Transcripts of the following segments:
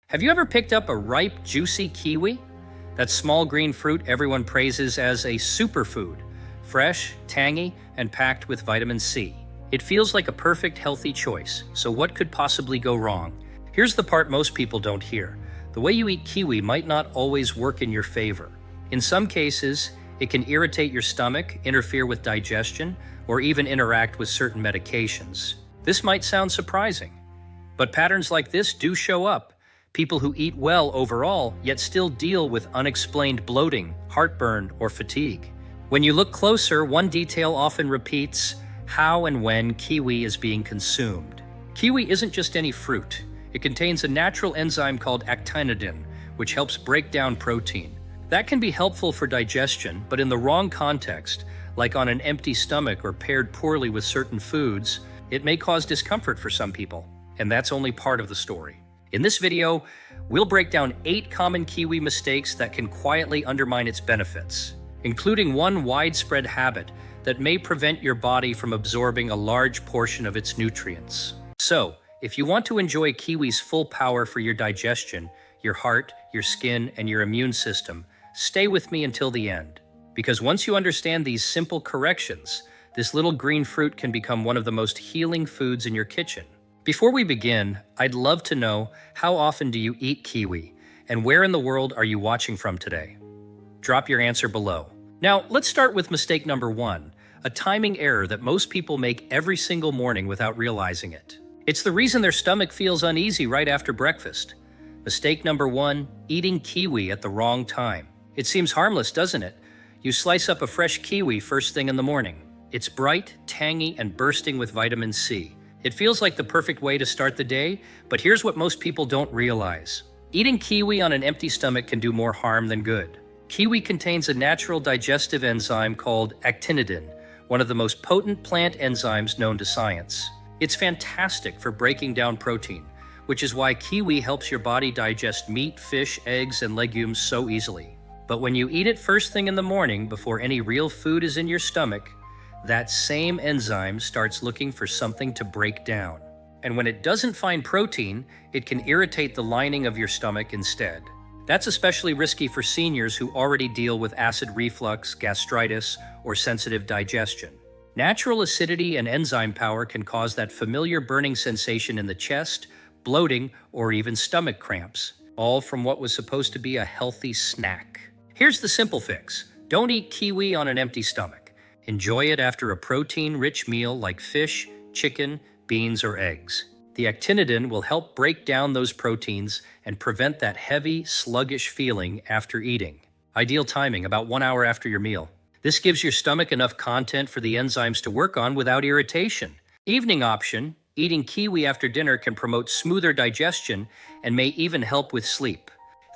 Have you ever picked up a ripe, juicy kiwi? That small green fruit everyone praises as a superfood, fresh, tangy, and packed with vitamin C. It feels like a perfect healthy choice, so what could possibly go wrong? Here's the part most people don't hear. The way you eat kiwi might not always work in your favor. In some cases, it can irritate your stomach, interfere with digestion, or even interact with certain medications. This might sound surprising, but patterns like this do show up. People who eat well overall, yet still deal with unexplained bloating, heartburn, or fatigue. When you look closer, one detail often repeats: how and when kiwi is being consumed. Kiwi isn't just any fruit. It contains a natural enzyme called actinidin, which helps break down protein. That can be helpful for digestion, but in the wrong context, like on an empty stomach or paired poorly with certain foods, it may cause discomfort for some people. And that's only part of the story. In this video, we'll break down 8 common kiwi mistakes that can quietly undermine its benefits, including one widespread habit that may prevent your body from absorbing a large portion of its nutrients. So, if you want to enjoy kiwi's full power for your digestion, your heart, your skin, and your immune system, stay with me until the end. Because once you understand these simple corrections, this little green fruit can become one of the most healing foods in your kitchen. Before we begin, I'd love to know, how often do you eat kiwi, and where in the world are you watching from today? Drop your answer below. Now, let's start with mistake number 1, a timing error that most people make every single morning without realizing it. It's the reason their stomach feels uneasy right after breakfast. Mistake number 1, eating kiwi at the wrong time. It seems harmless, doesn't it? You slice up a fresh kiwi first thing in the morning. It's bright, tangy, and bursting with vitamin C. It feels like the perfect way to start the day, but here's what most people don't realize. Eating kiwi on an empty stomach can do more harm than good. Kiwi contains a natural digestive enzyme called actinidin, one of the most potent plant enzymes known to science. It's fantastic for breaking down protein, which is why kiwi helps your body digest meat, fish, eggs, and legumes so easily. But when you eat it first thing in the morning before any real food is in your stomach, that same enzyme starts looking for something to break down. And when it doesn't find protein, it can irritate the lining of your stomach instead. That's especially risky for seniors who already deal with acid reflux, gastritis, or sensitive digestion. Natural acidity and enzyme power can cause that familiar burning sensation in the chest, bloating, or even stomach cramps, all from what was supposed to be a healthy snack. Here's the simple fix. Don't eat kiwi on an empty stomach. Enjoy it after a protein-rich meal like fish, chicken, beans, or eggs. The actinidin will help break down those proteins and prevent that heavy, sluggish feeling after eating. Ideal timing, about 1 hour after your meal. This gives your stomach enough content for the enzymes to work on without irritation. Evening option, eating kiwi after dinner can promote smoother digestion and may even help with sleep,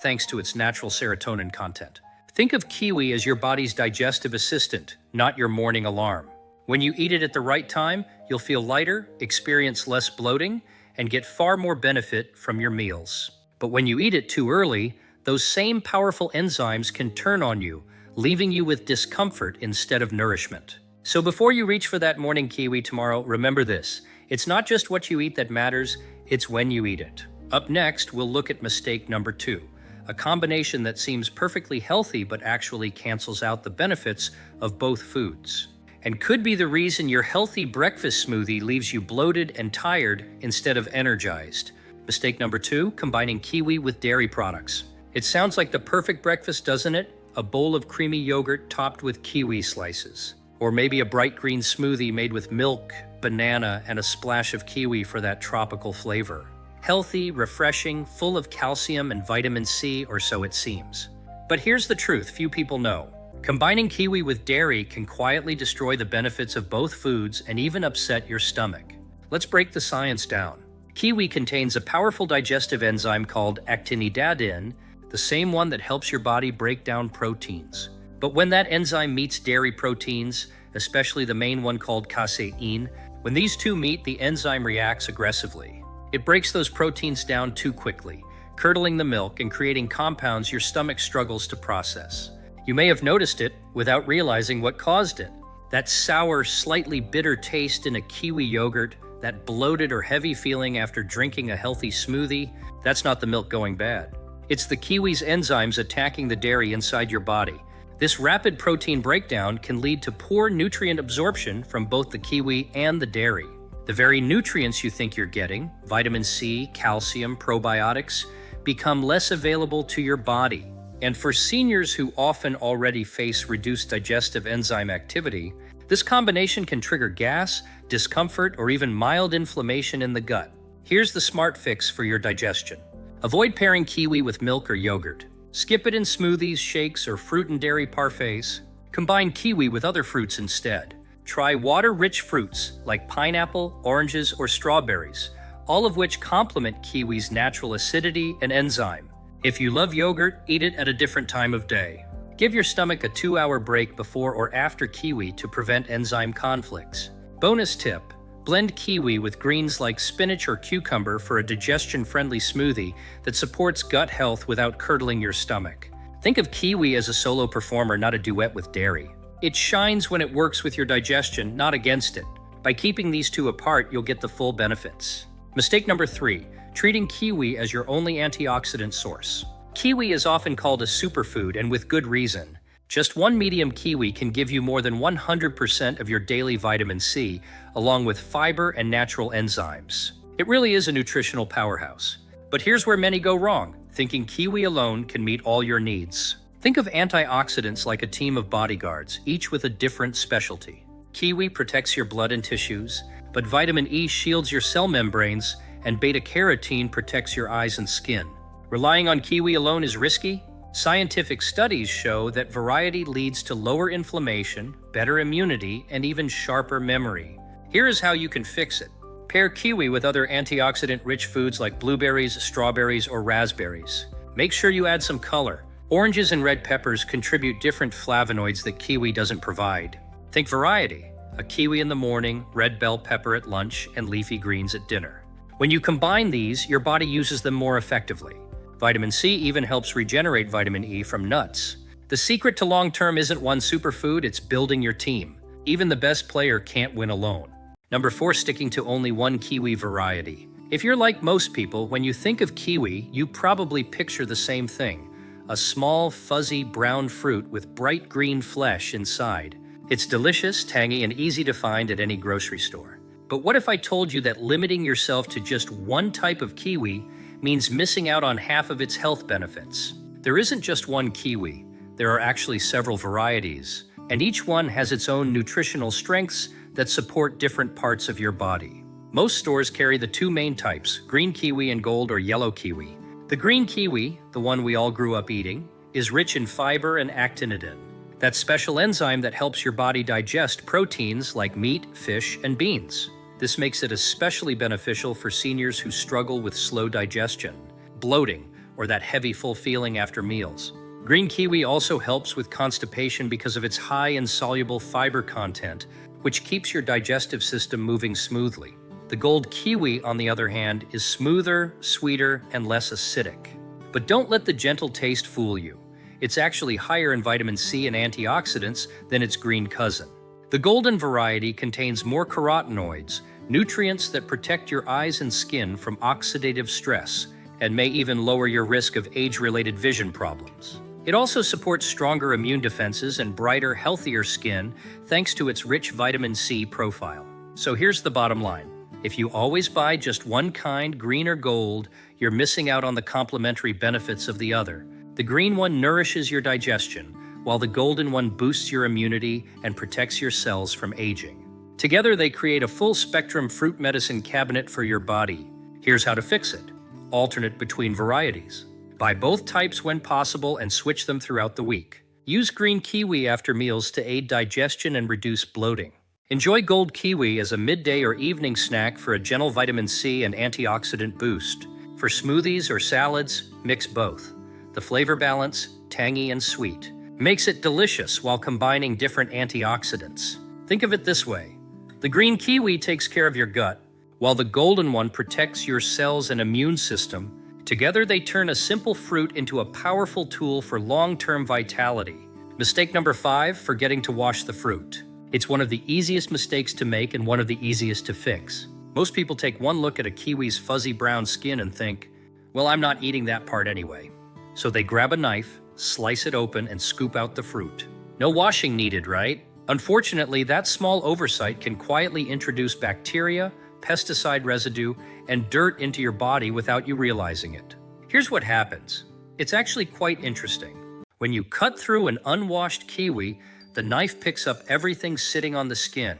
thanks to its natural serotonin content. Think of kiwi as your body's digestive assistant, not your morning alarm. When you eat it at the right time, you'll feel lighter, experience less bloating, and get far more benefit from your meals. But when you eat it too early, those same powerful enzymes can turn on you, leaving you with discomfort instead of nourishment. So before you reach for that morning kiwi tomorrow, remember this: it's not just what you eat that matters, it's when you eat it. Up next, we'll look at mistake number 2. A combination that seems perfectly healthy but actually cancels out the benefits of both foods, and could be the reason your healthy breakfast smoothie leaves you bloated and tired instead of energized. Mistake number 2, combining kiwi with dairy products. It sounds like the perfect breakfast, doesn't it? A bowl of creamy yogurt topped with kiwi slices. Or maybe a bright green smoothie made with milk, banana, and a splash of kiwi for that tropical flavor. Healthy, refreshing, full of calcium and vitamin C, or so it seems. But here's the truth few people know. Combining kiwi with dairy can quietly destroy the benefits of both foods and even upset your stomach. Let's break the science down. Kiwi contains a powerful digestive enzyme called actinidin, the same one that helps your body break down proteins. But when that enzyme meets dairy proteins, especially the main one called casein, when these two meet, the enzyme reacts aggressively. It breaks those proteins down too quickly, curdling the milk and creating compounds your stomach struggles to process. You may have noticed it without realizing what caused it. That sour, slightly bitter taste in a kiwi yogurt, That bloated or heavy feeling after drinking a healthy smoothie, that's not the milk going bad. It's the kiwi's enzymes attacking the dairy inside your body. This rapid protein breakdown can lead to poor nutrient absorption from both the kiwi and the dairy. The very nutrients you think you're getting, vitamin C, calcium, probiotics, become less available to your body. And for seniors who often already face reduced digestive enzyme activity, this combination can trigger gas, discomfort, or even mild inflammation in the gut. Here's the smart fix for your digestion. Avoid pairing kiwi with milk or yogurt. Skip it in smoothies, shakes, or fruit and dairy parfaits. Combine kiwi with other fruits instead. Try water-rich fruits like pineapple, oranges, or strawberries, all of which complement kiwi's natural acidity and enzyme. If you love yogurt, eat it at a different time of day. Give your stomach a 2-hour break before or after kiwi to prevent enzyme conflicts. Bonus tip: blend kiwi with greens like spinach or cucumber for a digestion-friendly smoothie that supports gut health without curdling your stomach. Think of kiwi as a solo performer, not a duet with dairy. It shines when it works with your digestion, not against it. By keeping these two apart, you'll get the full benefits. Mistake number 3, treating kiwi as your only antioxidant source. Kiwi is often called a superfood, and with good reason. Just one medium kiwi can give you more than 100% of your daily vitamin C, along with fiber and natural enzymes. It really is a nutritional powerhouse. But here's where many go wrong, thinking kiwi alone can meet all your needs. Think of antioxidants like a team of bodyguards, each with a different specialty. Kiwi protects your blood and tissues, but vitamin E shields your cell membranes, and beta-carotene protects your eyes and skin. Relying on kiwi alone is risky. Scientific studies show that variety leads to lower inflammation, better immunity, and even sharper memory. Here is how you can fix it. Pair kiwi with other antioxidant-rich foods like blueberries, strawberries, or raspberries. Make sure you add some color. Oranges and red peppers contribute different flavonoids that kiwi doesn't provide. Think variety: a kiwi in the morning, red bell pepper at lunch, and leafy greens at dinner. When you combine these, your body uses them more effectively. Vitamin C even helps regenerate vitamin E from nuts. The secret to long-term isn't one superfood, it's building your team. Even the best player can't win alone. Number 4, sticking to only one kiwi variety. If you're like most people, when you think of kiwi, you probably picture the same thing: a small, fuzzy brown fruit with bright green flesh inside. It's delicious, tangy, and easy to find at any grocery store. But what if I told you that limiting yourself to just one type of kiwi means missing out on half of its health benefits? There isn't just one kiwi. There are actually several varieties, and each one has its own nutritional strengths that support different parts of your body. Most stores carry the 2 main types, green kiwi and gold or yellow kiwi. The green kiwi, the one we all grew up eating, is rich in fiber and actinidin, that special enzyme that helps your body digest proteins like meat, fish, and beans. This makes it especially beneficial for seniors who struggle with slow digestion, bloating, or that heavy, full feeling after meals. Green kiwi also helps with constipation because of its high insoluble fiber content, which keeps your digestive system moving smoothly. The gold kiwi, on the other hand, is smoother, sweeter, and less acidic. But don't let the gentle taste fool you. It's actually higher in vitamin C and antioxidants than its green cousin. The golden variety contains more carotenoids, nutrients that protect your eyes and skin from oxidative stress, and may even lower your risk of age-related vision problems. It also supports stronger immune defenses and brighter, healthier skin thanks to its rich vitamin C profile. So here's the bottom line. If you always buy just one kind, green or gold, you're missing out on the complementary benefits of the other. The green one nourishes your digestion, while the golden one boosts your immunity and protects your cells from aging. Together, they create a full-spectrum fruit medicine cabinet for your body. Here's how to fix it. Alternate between varieties. Buy both types when possible and switch them throughout the week. Use green kiwi after meals to aid digestion and reduce bloating. Enjoy gold kiwi as a midday or evening snack for a gentle vitamin C and antioxidant boost. For smoothies or salads, mix both. The flavor balance, tangy and sweet, makes it delicious while combining different antioxidants. Think of it this way. The green kiwi takes care of your gut, while the golden one protects your cells and immune system. Together, they turn a simple fruit into a powerful tool for long-term vitality. Mistake number 5, forgetting to wash the fruit. It's one of the easiest mistakes to make and one of the easiest to fix. Most people take one look at a kiwi's fuzzy brown skin and think, well, I'm not eating that part anyway. So they grab a knife, slice it open, and scoop out the fruit. No washing needed, right? Unfortunately, that small oversight can quietly introduce bacteria, pesticide residue, and dirt into your body without you realizing it. Here's what happens. It's actually quite interesting. When you cut through an unwashed kiwi, the knife picks up everything sitting on the skin.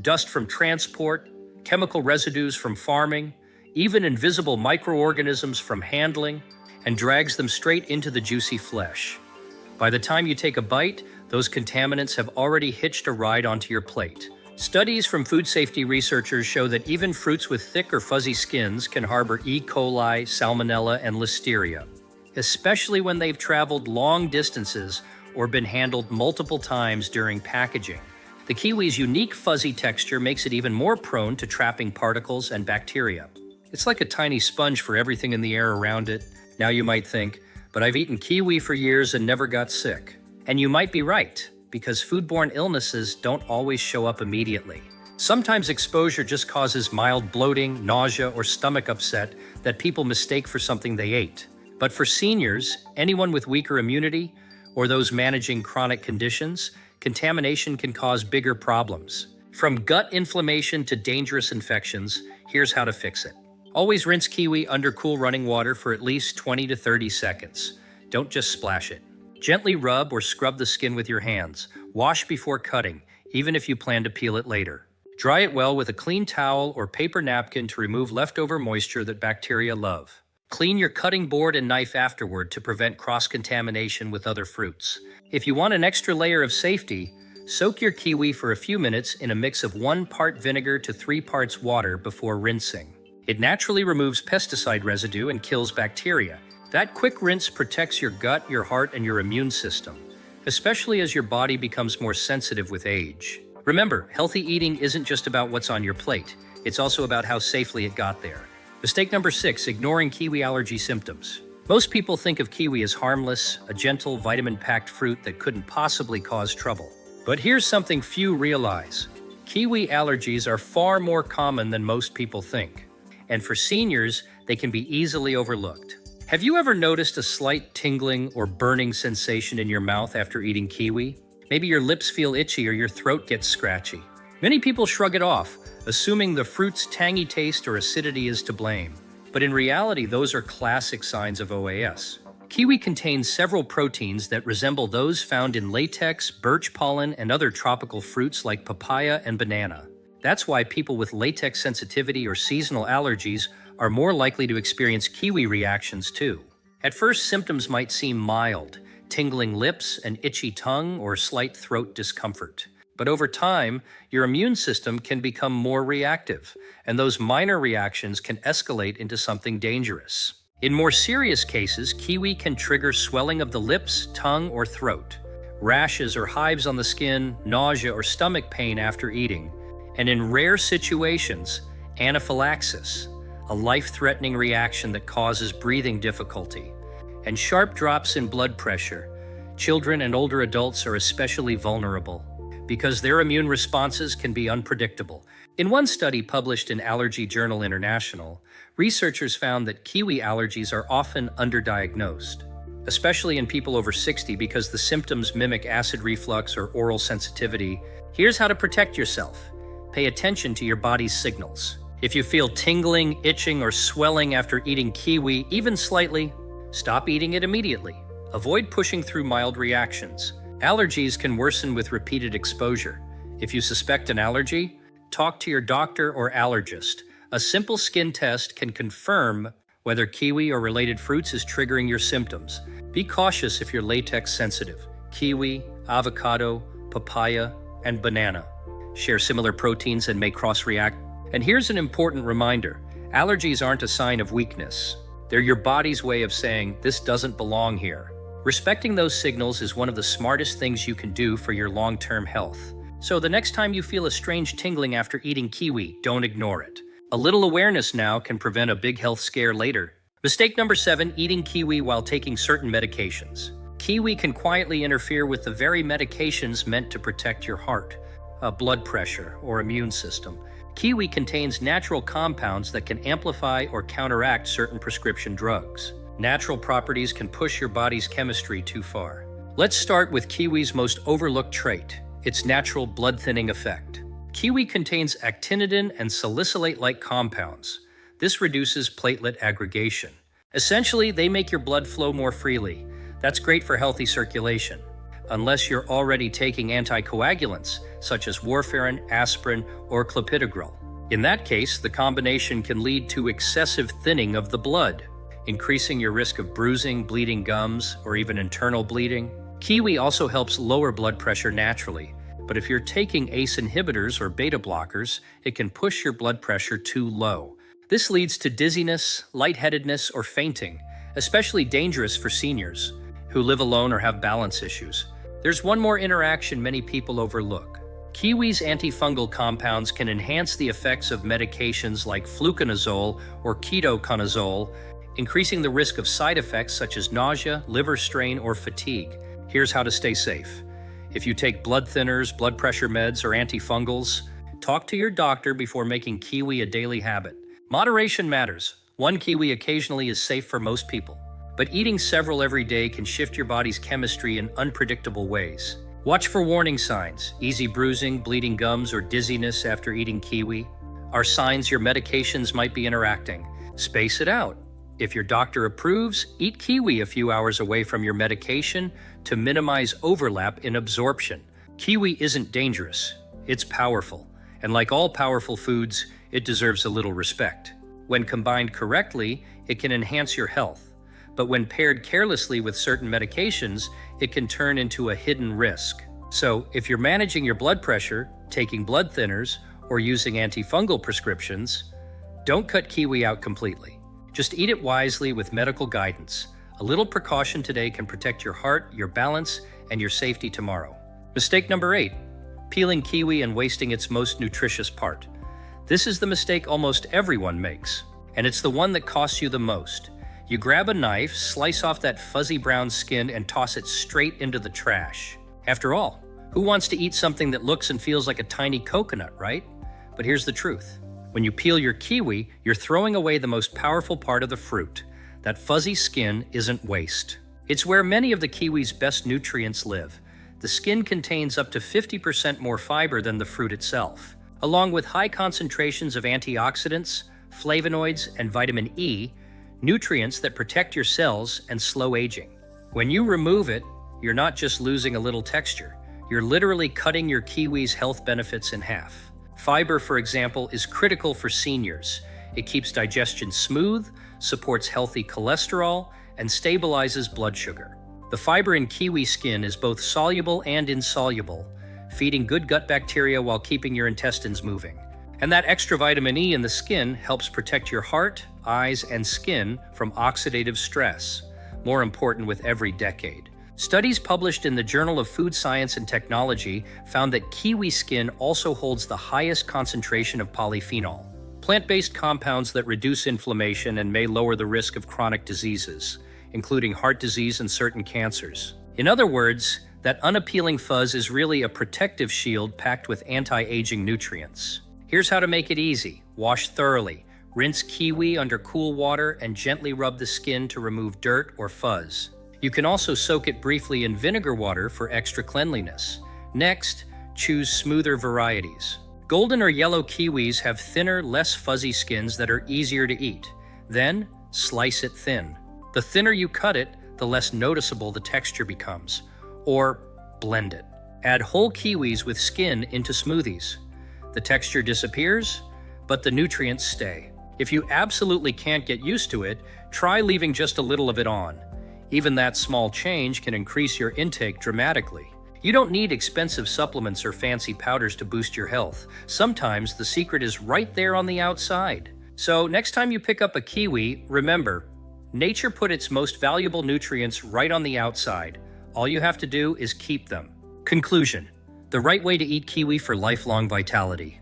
Dust from transport, chemical residues from farming, even invisible microorganisms from handling, and drags them straight into the juicy flesh. By the time you take a bite, those contaminants have already hitched a ride onto your plate. Studies from food safety researchers show that even fruits with thick or fuzzy skins can harbor E. coli, salmonella, and listeria, especially when they've traveled long distances or been handled multiple times during packaging. The kiwi's unique fuzzy texture makes it even more prone to trapping particles and bacteria. It's like a tiny sponge for everything in the air around it. Now you might think, but I've eaten kiwi for years and never got sick. And you might be right, because foodborne illnesses don't always show up immediately. Sometimes exposure just causes mild bloating, nausea, or stomach upset that people mistake for something they ate. But for seniors, anyone with weaker immunity, or those managing chronic conditions, contamination can cause bigger problems. From gut inflammation to dangerous infections, here's how to fix it. Always rinse kiwi under cool running water for at least 20 to 30 seconds. Don't just splash it. Gently rub or scrub the skin with your hands. Wash before cutting, even if you plan to peel it later. Dry it well with a clean towel or paper napkin to remove leftover moisture that bacteria love. Clean your cutting board and knife afterward to prevent cross-contamination with other fruits. If you want an extra layer of safety, soak your kiwi for a few minutes in a mix of 1 part vinegar to 3 parts water before rinsing. It naturally removes pesticide residue and kills bacteria. That quick rinse protects your gut, your heart, and your immune system, especially as your body becomes more sensitive with age. Remember, healthy eating isn't just about what's on your plate. It's also about how safely it got there. Mistake number 6, ignoring kiwi allergy symptoms. Most people think of kiwi as harmless, a gentle, vitamin-packed fruit that couldn't possibly cause trouble. But here's something few realize. Kiwi allergies are far more common than most people think. And for seniors, they can be easily overlooked. Have you ever noticed a slight tingling or burning sensation in your mouth after eating kiwi? Maybe your lips feel itchy or your throat gets scratchy. Many people shrug it off, assuming the fruit's tangy taste or acidity is to blame. But in reality, those are classic signs of OAS. Kiwi contains several proteins that resemble those found in latex, birch pollen, and other tropical fruits like papaya and banana. That's why people with latex sensitivity or seasonal allergies are more likely to experience kiwi reactions too. At first, symptoms might seem mild, tingling lips, an itchy tongue, or slight throat discomfort. But over time, your immune system can become more reactive, and those minor reactions can escalate into something dangerous. In more serious cases, kiwi can trigger swelling of the lips, tongue, or throat, rashes or hives on the skin, nausea or stomach pain after eating, and in rare situations, anaphylaxis, a life-threatening reaction that causes breathing difficulty, and sharp drops in blood pressure. Children and older adults are especially vulnerable because their immune responses can be unpredictable. In one study published in Allergy Journal International, researchers found that kiwi allergies are often underdiagnosed, especially in people over 60 because the symptoms mimic acid reflux or oral sensitivity. Here's how to protect yourself. Pay attention to your body's signals. If you feel tingling, itching, or swelling after eating kiwi, even slightly, stop eating it immediately. Avoid pushing through mild reactions. Allergies can worsen with repeated exposure. If you suspect an allergy, talk to your doctor or allergist. A simple skin test can confirm whether kiwi or related fruits is triggering your symptoms. Be cautious if you're latex sensitive. Kiwi, avocado, papaya, and banana share similar proteins and may cross-react. And here's an important reminder. Allergies aren't a sign of weakness. They're your body's way of saying, this doesn't belong here. Respecting those signals is one of the smartest things you can do for your long-term health. So the next time you feel a strange tingling after eating kiwi, don't ignore it. A little awareness now can prevent a big health scare later. Mistake number 7, eating kiwi while taking certain medications. Kiwi can quietly interfere with the very medications meant to protect your heart, blood pressure, or immune system. Kiwi contains natural compounds that can amplify or counteract certain prescription drugs. Natural properties can push your body's chemistry too far. Let's start with kiwi's most overlooked trait, its natural blood-thinning effect. Kiwi contains actinidin and salicylate-like compounds. This reduces platelet aggregation. Essentially, they make your blood flow more freely. That's great for healthy circulation, unless you're already taking anticoagulants, such as warfarin, aspirin, or clopidogrel. In that case, the combination can lead to excessive thinning of the blood, increasing your risk of bruising, bleeding gums, or even internal bleeding. Kiwi also helps lower blood pressure naturally, but if you're taking ACE inhibitors or beta blockers, it can push your blood pressure too low. This leads to dizziness, lightheadedness, or fainting, especially dangerous for seniors who live alone or have balance issues. There's one more interaction many people overlook. Kiwi's antifungal compounds can enhance the effects of medications like fluconazole or ketoconazole, increasing the risk of side effects such as nausea, liver strain, or fatigue. Here's how to stay safe. If you take blood thinners, blood pressure meds, or antifungals, talk to your doctor before making kiwi a daily habit. Moderation matters. One kiwi occasionally is safe for most people, but eating several every day can shift your body's chemistry in unpredictable ways. Watch for warning signs. Easy bruising, bleeding gums, or dizziness after eating kiwi are signs your medications might be interacting. Space it out. If your doctor approves, eat kiwi a few hours away from your medication to minimize overlap in absorption. Kiwi isn't dangerous. It's powerful. And like all powerful foods, it deserves a little respect. When combined correctly, it can enhance your health. But when paired carelessly with certain medications, it can turn into a hidden risk. So, if you're managing your blood pressure, taking blood thinners, or using antifungal prescriptions, don't cut kiwi out completely. Just eat it wisely with medical guidance. A little precaution today can protect your heart, your balance, and your safety tomorrow. Mistake number 8, peeling kiwi and wasting its most nutritious part. This is the mistake almost everyone makes, and it's the one that costs you the most. You grab a knife, slice off that fuzzy brown skin, and toss it straight into the trash. After all, who wants to eat something that looks and feels like a tiny coconut, right? But here's the truth. When you peel your kiwi, you're throwing away the most powerful part of the fruit. That fuzzy skin isn't waste. It's where many of the kiwi's best nutrients live. The skin contains up to 50% more fiber than the fruit itself, along with high concentrations of antioxidants, flavonoids, and vitamin E, nutrients that protect your cells and slow aging. When you remove it, you're not just losing a little texture. You're literally cutting your kiwi's health benefits in half. Fiber, for example, is critical for seniors. It keeps digestion smooth, supports healthy cholesterol, and stabilizes blood sugar. The fiber in kiwi skin is both soluble and insoluble, feeding good gut bacteria while keeping your intestines moving. And that extra vitamin E in the skin helps protect your heart, eyes, and skin from oxidative stress, more important with every decade. Studies published in the Journal of Food Science and Technology found that kiwi skin also holds the highest concentration of polyphenol, plant-based compounds that reduce inflammation and may lower the risk of chronic diseases, including heart disease and certain cancers. In other words, that unappealing fuzz is really a protective shield packed with anti-aging nutrients. Here's how to make it easy. Wash thoroughly. Rinse kiwi under cool water and gently rub the skin to remove dirt or fuzz. You can also soak it briefly in vinegar water for extra cleanliness. Next, choose smoother varieties. Golden or yellow kiwis have thinner, less fuzzy skins that are easier to eat. Then, slice it thin. The thinner you cut it, the less noticeable the texture becomes. Or blend it. Add whole kiwis with skin into smoothies. The texture disappears, but the nutrients stay. If you absolutely can't get used to it, try leaving just a little of it on. Even that small change can increase your intake dramatically. You don't need expensive supplements or fancy powders to boost your health. Sometimes the secret is right there on the outside. So next time you pick up a kiwi, remember, nature put its most valuable nutrients right on the outside. All you have to do is keep them. Conclusion: the right way to eat kiwi for lifelong vitality.